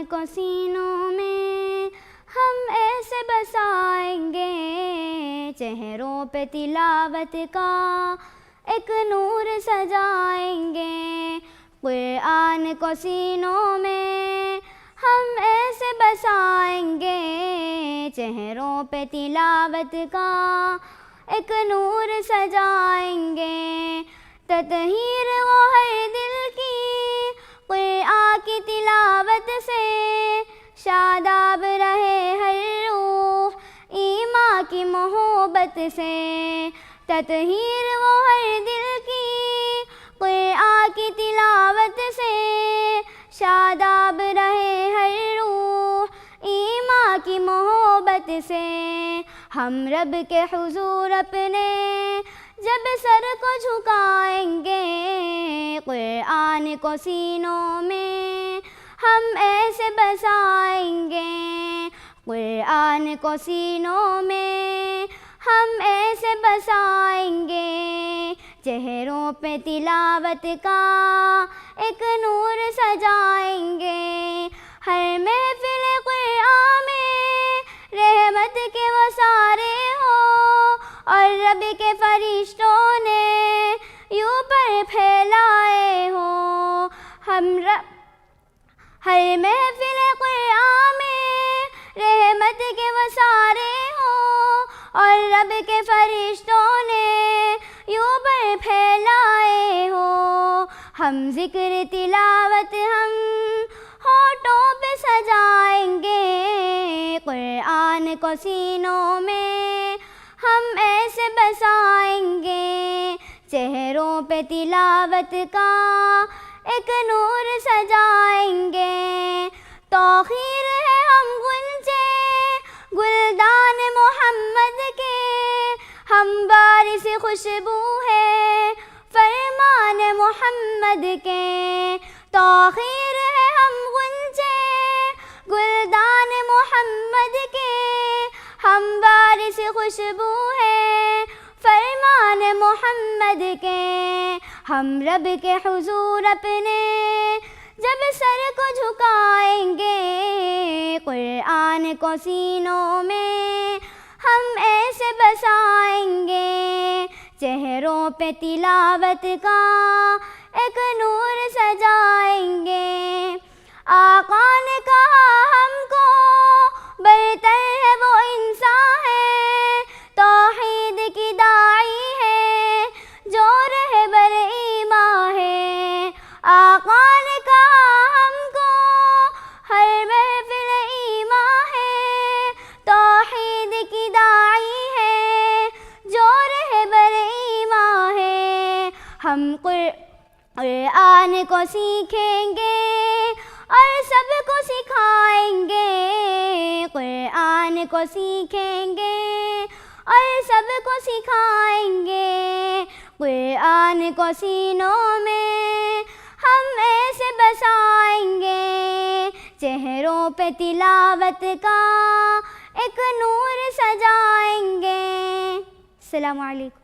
کو سینوں میں ہم ایسے بسائیں گے، چہروں پہ تلاوت کا ایک نور سجائیں گے۔ قرآن کو سینوں میں ہم ایسے بسائیں گے، چہروں پہ تلاوت کا ایک نور سجائیں گے۔ تطہیر وہ ہر دل کی قرآن کی تلاوت سے، شاداب رہے ہر روح ایمان کی محبت سے۔ تطہیر وہ ہر دل کی قرآن کی تلاوت سے، شاداب رہے ہر روح ایمان کی محبت سے۔ ہم رب کے حضور اپنے جب سر کو جھکائیں گے، قرآن کو سینوں میں ہم ایسے بسائیں گے۔ قرآن کو سینوں میں ہم ایسے بسائیں گے، چہروں پہ تلاوت کا ایک نور سجائیں گے۔ ہر محفل قرآن میں رحمت کے وسارے ہو، اور رب کے فرشتوں نے یوں پر پھیلائے ہو۔ ہر محفل قرآن میں رحمت کے وسارے ہو، اور رب کے فرشتوں نے یوں پر پھیلائے ہو۔ ہم ذکر تلاوت ہم ہونٹوں پہ سجائیں گے، قرآن کو سینوں میں ہم ایسے بسائیں گے، چہروں پہ تلاوت کا ایک نور سجائیں گے۔ توقیر ہے ہم غنچے گلدان محمد کے، ہم بارش خوشبو ہے فرمان محمد کے۔ توقیر ہے ہم غنچے گلدان محمد کے، ہم بارش خوشبو ہے فرمان محمد کے۔ ہم رب کے حضور اپنے جب سر کو جھکائیں گے، قرآن کو سینوں میں ہم ایسے بسائیں گے، چہروں پہ تلاوت کا ایک نور سجائیں گے۔ آقا نے کہا ہم کو برتر ہے وہ انسان ہے، توحید کی داعی ہے جو رہبر ایمان ہے۔ آقا نے کہا ہم کو ہر محفل ایمان ہے، توحید کی داعی ہے جو رہبر ایمان ہے۔ ہم قرآن کو سیکھیں گے اور سب کو سکھائیں گے، قرآن کو سیکھیں گے اور سب کو سکھائیں گے۔ قرآن کو سینوں میں ہم ایسے بسائیں گے، چہروں پہ تلاوت کا ایک نور سجائیں گے۔ السلام علیکم۔